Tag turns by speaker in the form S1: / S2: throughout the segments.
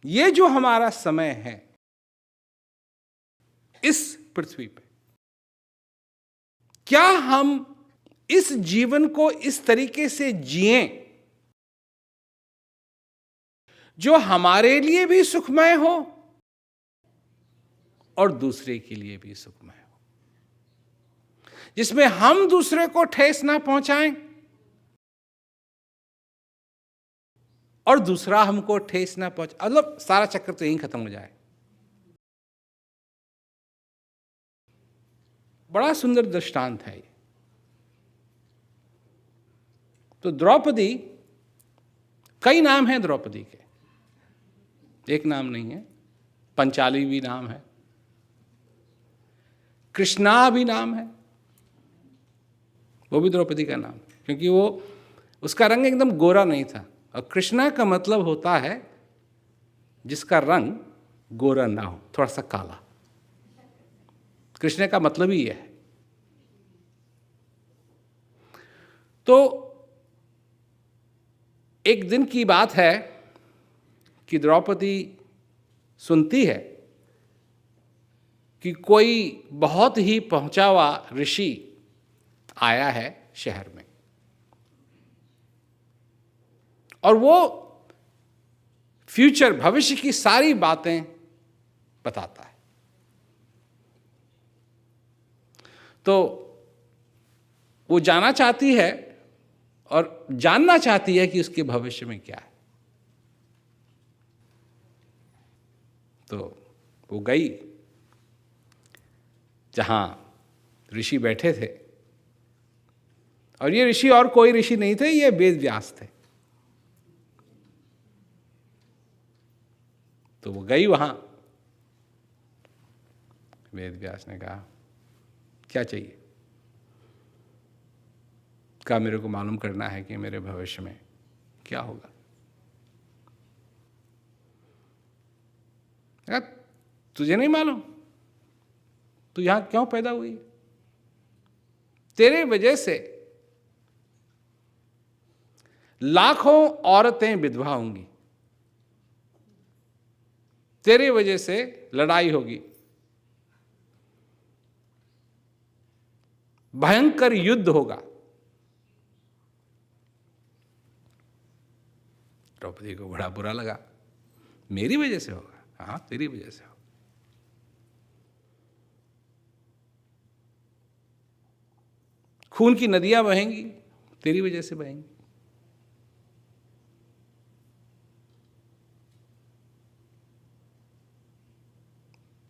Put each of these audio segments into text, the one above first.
S1: ये जो हमारा समय है इस पृथ्वी पे, क्या हम इस जीवन को इस तरीके से जिएं जो हमारे लिए भी सुखमय हो और दूसरे के लिए भी सुखमय हो, जिसमें हम दूसरे को ठेस ना पहुंचाएं और दूसरा हमको ठेस ना पहुंचाए, मतलब सारा चक्कर तो यहीं खत्म हो जाए। बड़ा सुंदर दृष्टांत है ये। तो द्रौपदी, कई नाम हैं द्रौपदी के, एक नाम नहीं है। पंचाली भी नाम है, कृष्णा भी नाम है, वो भी द्रौपदी का नाम, क्योंकि वो उसका रंग एकदम गोरा नहीं था। और कृष्णा का मतलब होता है जिसका रंग गोरा ना हो, थोड़ा सा काला। कृष्ण का मतलब ही यह है। तो एक दिन की बात है कि द्रौपदी सुनती है कि कोई बहुत ही पहुंचा हुआ ऋषि आया है शहर में, और वो फ्यूचर, भविष्य की सारी बातें बताता है। तो वो जाना चाहती है और जानना चाहती है कि उसके भविष्य में क्या है। तो वो गई जहां ऋषि बैठे थे, और ये ऋषि और कोई ऋषि नहीं थे, ये वेद व्यास थे। तो वो गई वहां। वेद व्यास ने कहा, क्या चाहिए? कहा, मेरे को मालूम करना है कि मेरे भविष्य में क्या होगा। कहा, तुझे नहीं मालूम? तू यहां क्यों पैदा हुई? तेरे वजह से लाखों औरतें विधवा होंगी, तेरे वजह से लड़ाई होगी, भयंकर युद्ध होगा। द्रौपदी को बड़ा बुरा लगा। मेरी वजह से होगा? हाँ, तेरी वजह से होगा। खून की नदियां बहेंगी, तेरी वजह से बहेंगी।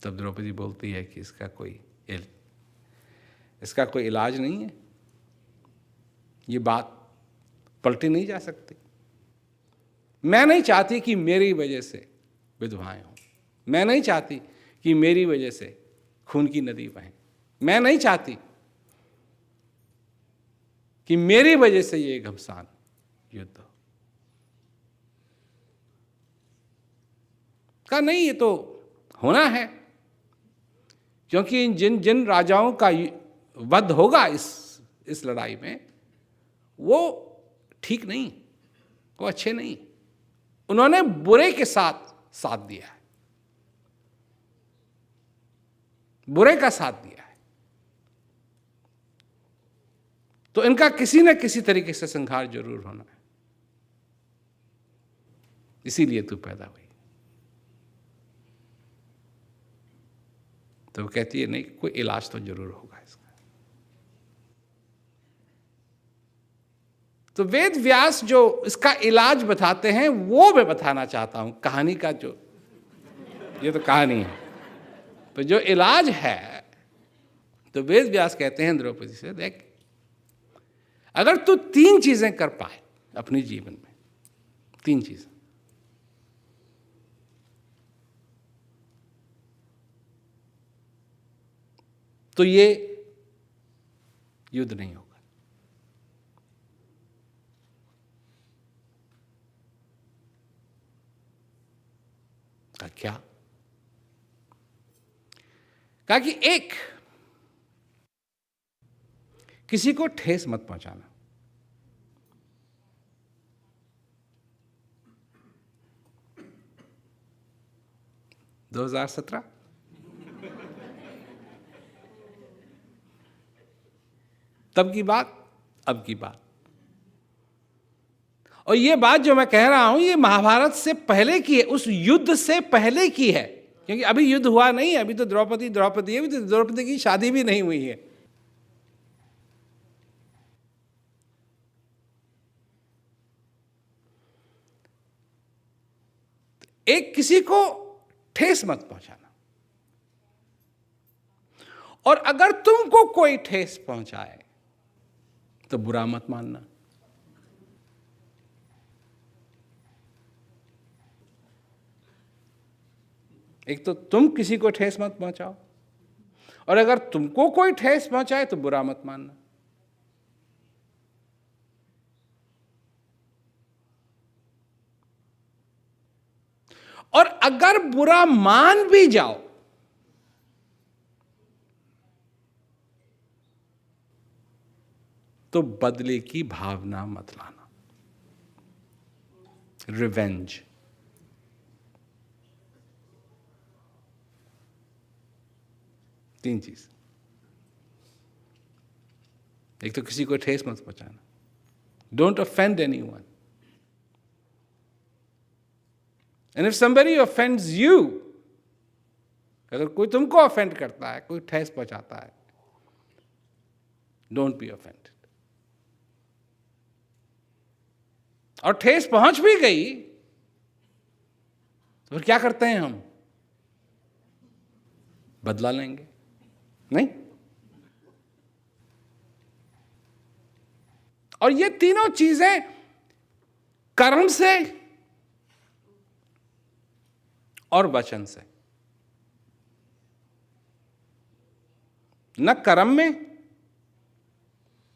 S1: तब द्रौपदी बोलती है कि इसका कोई इलाज नहीं है, ये बात पलटी नहीं जा सकती। मैं नहीं चाहती कि मेरी वजह से विधवाएं हों, मैं नहीं चाहती कि मेरी वजह से खून की नदी बहे, मैं नहीं चाहती कि मेरी वजह से ये घमसान युद्ध हो। कहा, नहीं, ये तो होना है, क्योंकि जिन जिन राजाओं का वध होगा इस लड़ाई में, वो ठीक नहीं, वो अच्छे नहीं, उन्होंने बुरे के साथ दिया है, बुरे का साथ दिया है। तो इनका किसी न किसी तरीके से संहार जरूर होना है, इसीलिए तू पैदा हुई। तो वो कहती है, नहीं, कोई इलाज तो जरूर होगा इसका। तो वेद व्यास जो इसका इलाज बताते हैं वो मैं बताना चाहता हूं। कहानी का जो, ये तो कहानी है, तो जो इलाज है, तो वेद व्यास कहते हैं द्रौपदी से, देख, अगर तू 3 चीजें कर पाए अपने जीवन में, 3 चीजें, तो ये युद्ध नहीं होगा। क्या? कहा कि एक, किसी को ठेस मत पहुंचाना। 2017। तब की बात, अब की बात। और ये बात जो मैं कह रहा हूं, ये महाभारत से पहले की है, उस युद्ध से पहले की है, क्योंकि अभी युद्ध हुआ नहीं है। अभी तो द्रौपदी है, अभी तो द्रौपदी की शादी भी नहीं हुई है। एक, किसी को ठेस मत पहुंचाना, और अगर तुमको कोई ठेस पहुंचाए तो बुरा मत मानना। एक तो तुम किसी को ठेस मत पहुंचाओ, और अगर तुमको कोई ठेस पहुंचाए तो बुरा मत मानना। और अगर बुरा मान भी जाओ तो बदले की भावना मत लाना। रिवेंज। तीन चीज। एक तो किसी को ठेस मत पहुंचाना, don't offend anyone, and if somebody offends you, अगर कोई तुमको ऑफेंड करता है, कोई ठेस पहुंचाता है, डोंट बी ऑफेंडेड। और ठेस पहुंच भी गई तो फिर क्या करते हैं हम? बदला लेंगे? नहीं। और ये तीनों चीजें कर्म से और वचन से, न कर्म में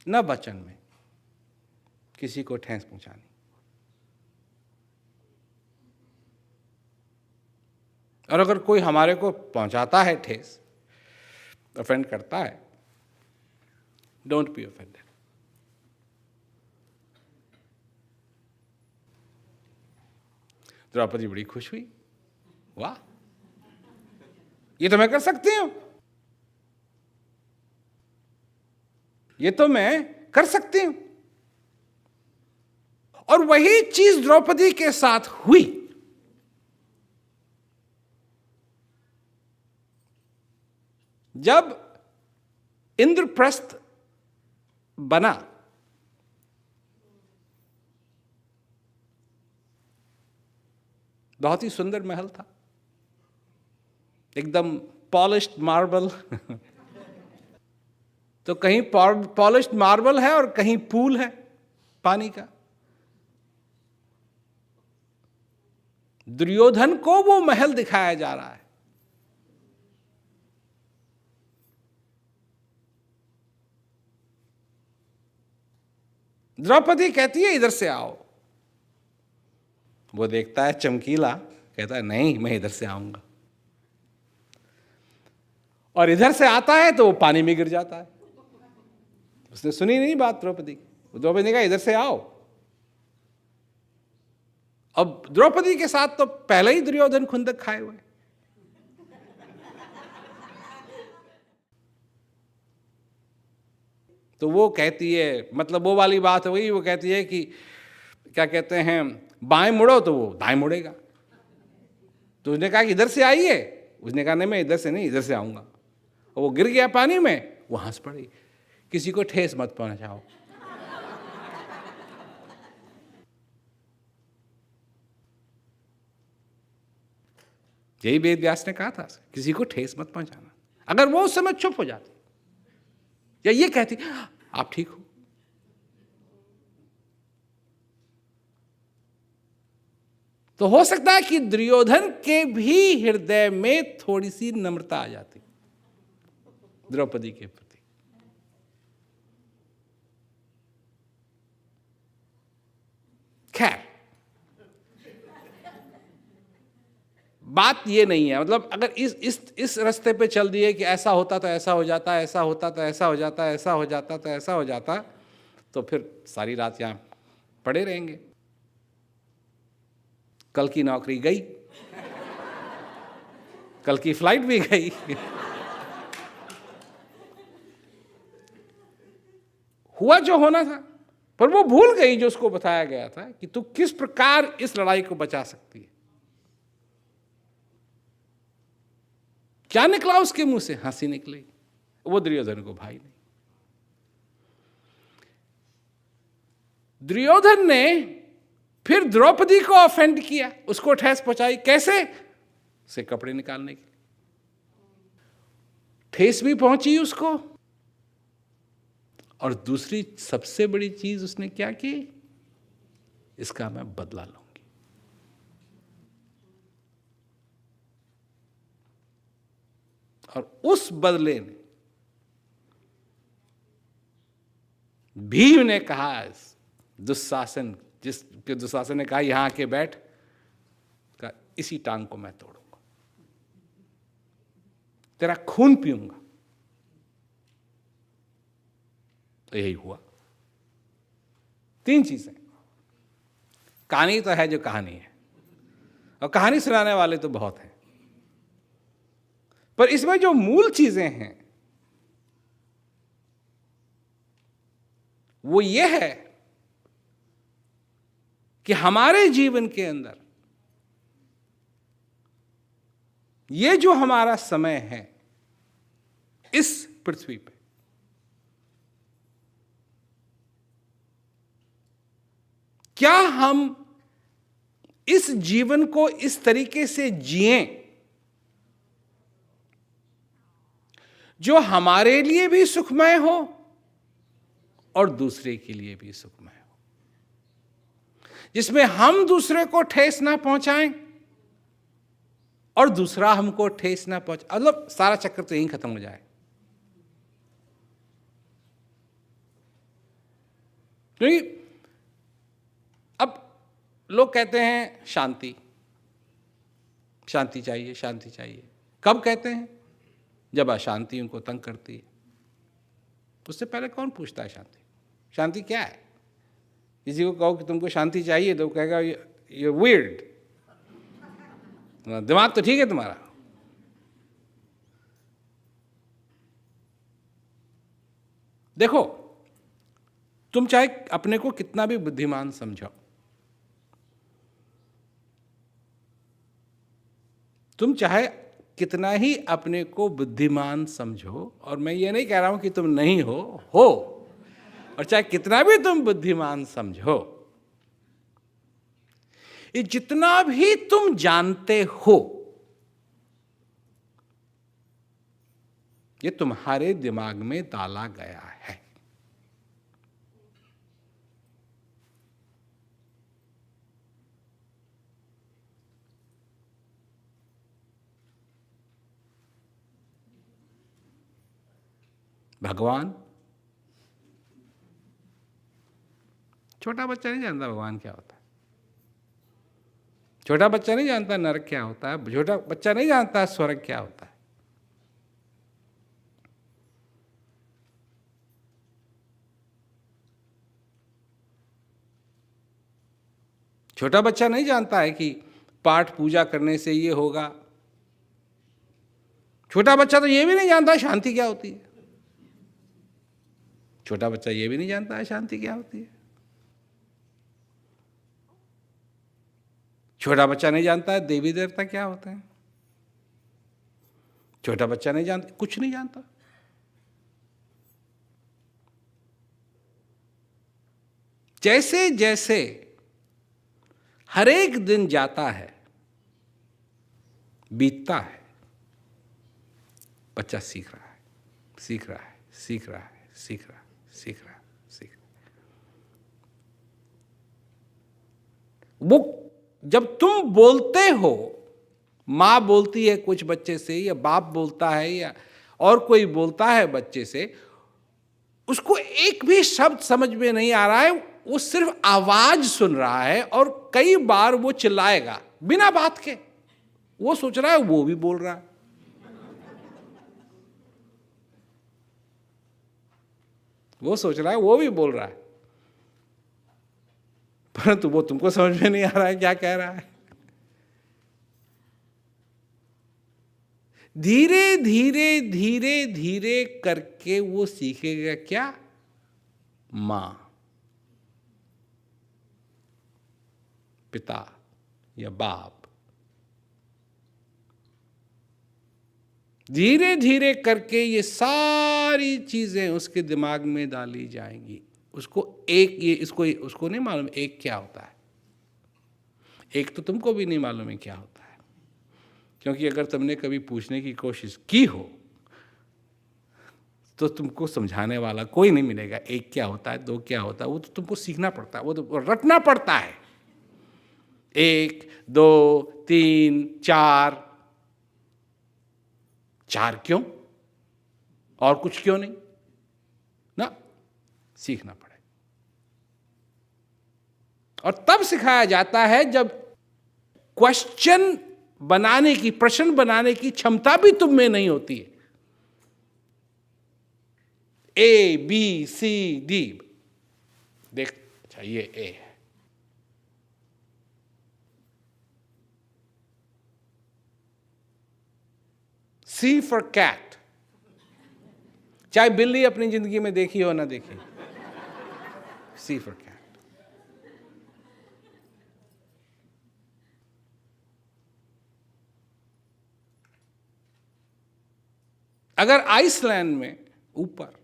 S1: न वचन में किसी को ठेस पहुंचानी। और अगर कोई हमारे को पहुंचाता है ठेस, ऑफेंड करता है, डोंट बी ऑफेंडेड। द्रौपदी बड़ी खुश हुई, वाह, ये तो मैं कर सकती हूं, ये तो मैं कर सकती हूं। और वही चीज द्रौपदी के साथ हुई। जब इंद्रप्रस्थ बना, बहुत ही सुंदर महल था, एकदम पॉलिश्ड मार्बल। तो कहीं पॉलिश्ड मार्बल है और कहीं पूल है पानी का। दुर्योधन को वो महल दिखाया जा रहा है। द्रौपदी कहती है इधर से आओ, वो देखता है चमकीला, कहता है नहीं, मैं इधर से आऊंगा। और इधर से आता है तो वो पानी में गिर जाता है। उसने सुनी नहीं बात द्रौपदी की। द्रौपदी ने कहा इधर से आओ। अब द्रौपदी के साथ तो पहले ही दुर्योधन खुंदक खाए हुए। तो वो कहती है, मतलब वो वाली बात हो गई, वो कहती है कि क्या कहते हैं, बाएं मुड़ो तो वो दाएं मुड़ेगा। तो उसने कहा कि इधर से आइए, उसने कहा नहीं, मैं इधर से नहीं, इधर से आऊंगा। और वो गिर गया पानी में, वो हंस पड़ी। किसी को ठेस मत पहुंचाओ। यही वेद व्यास ने कहा था, किसी को ठेस मत पहुंचाना। अगर वो उस समय चुप हो जाती या ये कहती आप ठीक हो, तो हो सकता है कि दुर्योधन के भी हृदय में थोड़ी सी नम्रता आ जाती द्रौपदी के प्रति। खैर, बात ये नहीं है। मतलब अगर इस रास्ते पे चल दिए कि ऐसा होता तो ऐसा हो जाता, ऐसा होता तो ऐसा हो जाता, ऐसा हो जाता तो ऐसा हो जाता, तो फिर सारी रात यहां पड़े रहेंगे। कल की नौकरी गई। कल की फ्लाइट भी गई। हुआ जो होना था, पर वो भूल गई जो उसको बताया गया था कि तू किस प्रकार इस लड़ाई को बचा सकती है। क्या निकला उसके मुंह से? हंसी निकली। वो दुर्योधन को भाई नहीं। दुर्योधन ने फिर द्रौपदी को ऑफेंड किया, उसको ठेस पहुंचाई। कैसे? से कपड़े निकालने के लिए ठेस भी पहुंची उसको। और दूसरी सबसे बड़ी चीज उसने क्या की? इसका मैं बदला लूंगी। और उस बदले ने भीम ने कहा, दुशासन ने कहा यहां आके बैठ, का इसी टांग को मैं तोड़ूंगा, तेरा खून पीऊंगा। तो यही हुआ। 3 चीजें। कहानी तो है जो कहानी है, और कहानी सुनाने वाले तो बहुत हैं, पर इसमें जो मूल चीजें हैं वो ये है कि हमारे जीवन के अंदर ये जो हमारा समय है इस पृथ्वी पे, क्या हम इस जीवन को इस तरीके से जिएं जो हमारे लिए भी सुखमय हो और दूसरे के लिए भी सुखमय हो, जिसमें हम दूसरे को ठेस ना पहुंचाएं और दूसरा हमको ठेस ना पहुंचाए। मतलब सारा चक्कर तो यहीं खत्म हो जाए। क्योंकि अब लोग कहते हैं शांति, शांति चाहिए, शांति चाहिए। कब कहते हैं? जब अशांति उनको तंग करती है। उससे पहले कौन पूछता है शांति? शांति क्या है? किसी को कहो कि तुमको शांति चाहिए तो वो कहेगा ये वियर्ड, दिमाग तो ठीक है तुम्हारा। देखो, तुम चाहे अपने को कितना भी बुद्धिमान समझो, तुम चाहे कितना ही अपने को बुद्धिमान समझो, और मैं ये नहीं कह रहा हूं कि तुम नहीं हो, और चाहे कितना भी तुम बुद्धिमान समझो, ये जितना भी तुम जानते हो ये तुम्हारे दिमाग में डाला गया है। भगवान, छोटा बच्चा नहीं जानता भगवान क्या होता है। छोटा बच्चा नहीं जानता नरक क्या होता है। छोटा बच्चा नहीं जानता स्वर्ग क्या होता है। छोटा बच्चा नहीं जानता है कि पाठ पूजा करने से ये होगा। छोटा बच्चा तो ये भी नहीं जानता शांति क्या होती है। छोटा बच्चा ये भी नहीं जानता है शांति क्या होती है। छोटा बच्चा नहीं जानता है देवी देवता क्या होते हैं। छोटा बच्चा नहीं जानता, कुछ नहीं जानता। जैसे जैसे हर एक दिन जाता है, बीतता है, बच्चा सीख रहा है, सीख रहा है, सीख रहा है, सीख रहा है, सीख रहा है, सीख रहा है। वो जब तुम बोलते हो, माँ बोलती है कुछ बच्चे से, या बाप बोलता है, या और कोई बोलता है बच्चे से, उसको एक भी शब्द समझ में नहीं आ रहा है, वो सिर्फ आवाज सुन रहा है, और कई बार वो चिल्लाएगा बिना बात के। वो सोच रहा है वो भी बोल रहा है। वो सोच रहा है वो भी बोल रहा है, परंतु वो तुमको समझ में नहीं आ रहा है क्या कह रहा है। धीरे धीरे धीरे धीरे करके वो सीखेगा क्या? मां, पिता या बाप। धीरे धीरे करके ये सारी चीजें उसके दिमाग में डाली जाएंगी। उसको एक, ये इसको उसको नहीं मालूम एक क्या होता है। एक तो तुमको भी नहीं मालूम है क्या होता है, क्योंकि अगर तुमने कभी पूछने की कोशिश की हो तो तुमको समझाने वाला कोई नहीं मिलेगा। एक क्या होता है, दो क्या होता है, वो तो तुमको सीखना पड़ता है, वो तो रटना पड़ता है। 1 2 3 4। 4 क्यों और कुछ क्यों नहीं ना, सीखना पड़े। और तब सिखाया जाता है जब क्वेश्चन बनाने की, प्रश्न बनाने की क्षमता भी तुम में नहीं होती है। A B C D, देख, अच्छा ये A है, C for cat, चाहे बिल्ली अपनी जिंदगी में देखी हो ना देखी, C for cat। अगर आइसलैंड में ऊपर,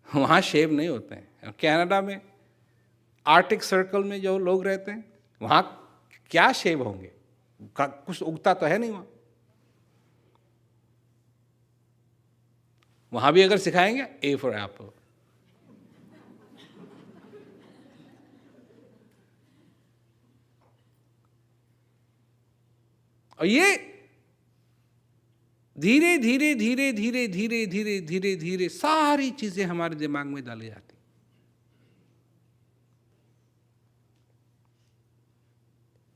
S1: वहां शेव नहीं होते हैं, कनाडा में आर्टिक सर्कल में जो लोग रहते हैं वहां क्या शेव होंगे, कुछ उगता तो है नहीं वहां। वहां भी अगर सिखाएंगे A for apple, और ये धीरे धीरे धीरे धीरे धीरे धीरे धीरे धीरे सारी चीजें हमारे दिमाग में डाली जाती।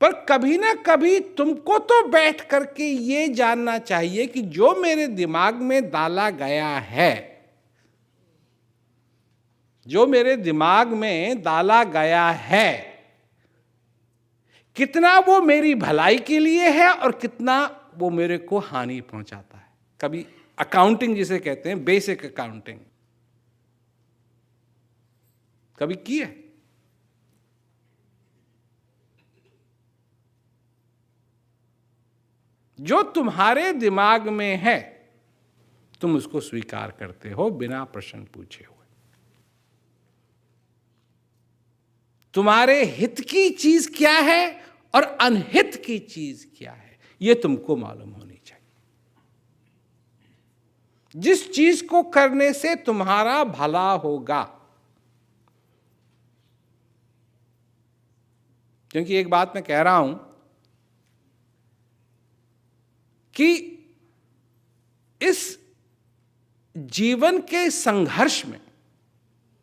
S1: पर कभी ना कभी तुमको तो बैठ करके ये जानना चाहिए कि जो मेरे दिमाग में डाला गया है, जो मेरे दिमाग में डाला गया है, कितना वो मेरी भलाई के लिए है और कितना वो मेरे को हानि पहुंचाता है। कभी अकाउंटिंग जिसे कहते हैं, बेसिक अकाउंटिंग कभी की है? जो तुम्हारे दिमाग में है तुम उसको स्वीकार करते हो बिना प्रश्न पूछे हुए। तुम्हारे हित की चीज क्या है और अनहित की चीज क्या है, यह तुमको मालूम होनी चाहिए। जिस चीज को करने से तुम्हारा भला होगा, क्योंकि एक बात मैं कह रहा हूं कि इस जीवन के संघर्ष में,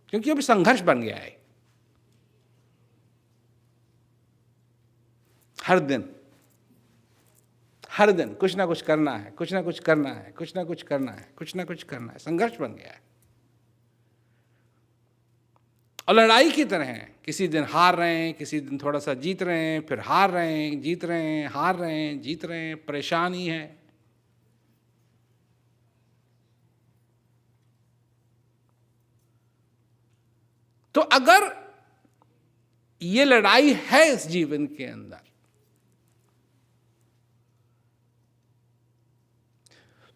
S1: क्योंकि अभी संघर्ष बन गया है, हर दिन कुछ ना कुछ करना है, कुछ ना कुछ करना है, कुछ ना कुछ करना है, कुछ ना कुछ करना है, संघर्ष बन गया है। और लड़ाई की तरह है, किसी दिन हार रहे हैं, किसी दिन थोड़ा सा जीत रहे हैं, फिर हार रहे हैं, जीत रहे हैं, हार रहे हैं, जीत रहे हैं, परेशानी है। तो अगर ये लड़ाई है इस जीवन के अंदर,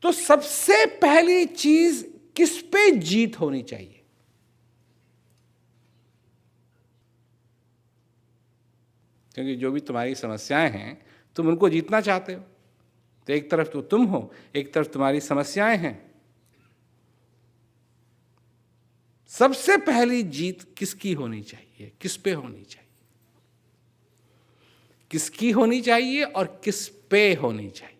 S1: तो सबसे पहली चीज किस पे जीत होनी चाहिए? क्योंकि जो भी तुम्हारी समस्याएं हैं तुम उनको जीतना चाहते हो, तो एक तरफ तो तुम हो, एक तरफ तुम्हारी समस्याएं हैं। सबसे पहली जीत किसकी होनी चाहिए, किस पे होनी चाहिए? किसकी होनी चाहिए और किस पे होनी चाहिए?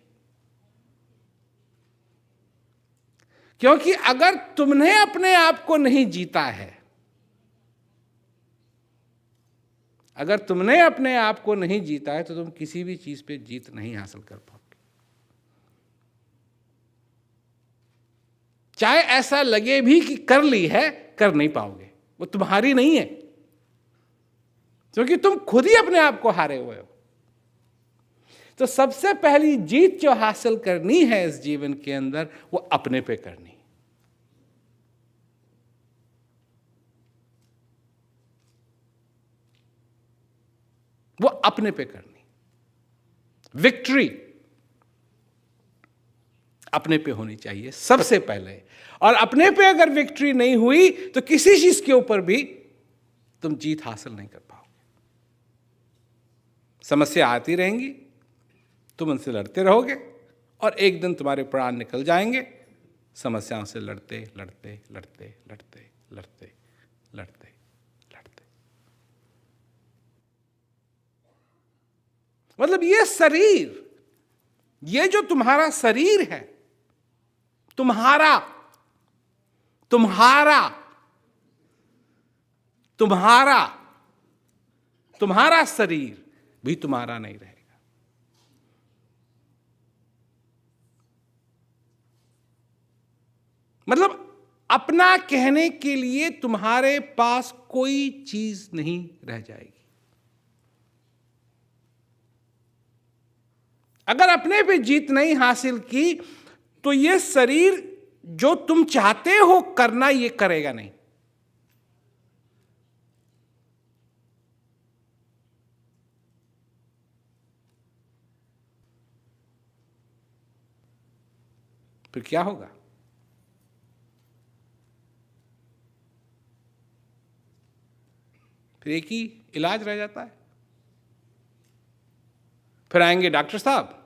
S1: क्योंकि अगर तुमने अपने आप को नहीं जीता है, अगर तुमने अपने आप को नहीं जीता है, तो तुम किसी भी चीज पे जीत नहीं हासिल कर पाओगे। चाहे ऐसा लगे भी कि कर ली है, कर नहीं पाओगे, वो तुम्हारी नहीं है, क्योंकि तुम खुद ही अपने आप को हारे हुए हो। तो सबसे पहली जीत जो हासिल करनी है इस जीवन के अंदर, वो अपने पे करनी। वो अपने पे करनी। विक्ट्री अपने पे होनी चाहिए सबसे पहले। और अपने पे अगर विक्ट्री नहीं हुई तो किसी चीज के ऊपर भी तुम जीत हासिल नहीं कर पाओगे। समस्या आती रहेंगी, तुम उनसे लड़ते रहोगे और एक दिन तुम्हारे प्राण निकल जाएंगे समस्याओं से लड़ते लड़ते लड़ते लड़ते लड़ते लड़ते लड़ते। मतलब ये शरीर, ये जो तुम्हारा शरीर है, तुम्हारा तुम्हारा तुम्हारा तुम्हारा शरीर भी तुम्हारा नहीं रहेगा। मतलब अपना कहने के लिए तुम्हारे पास कोई चीज नहीं रह जाएगी। अगर अपने पे जीत नहीं हासिल की तो ये शरीर जो तुम चाहते हो करना, ये करेगा नहीं। फिर क्या होगा? फिर एक ही इलाज रह जाता है। फिर आएंगे डॉक्टर साहब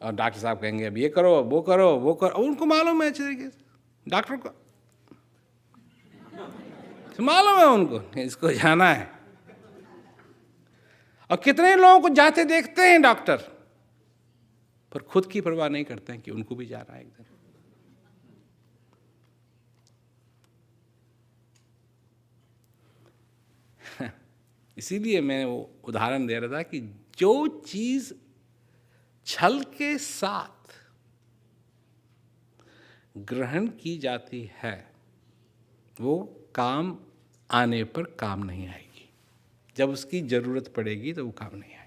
S1: और डॉक्टर साहब कहेंगे अब ये करो, वो करो, वो करो। और उनको मालूम है अच्छे तरीके से, डॉक्टर को मालूम है, उनको इसको जाना है। और कितने लोगों को जाते देखते हैं डॉक्टर, पर खुद की परवाह नहीं करते हैं कि उनको भी जाना है एक दिन। इसीलिए मैं वो उदाहरण दे रहा था कि जो चीज छल के साथ ग्रहण की जाती है वो काम आने पर काम नहीं आएगी। जब उसकी जरूरत पड़ेगी तो वो काम नहीं आएगी।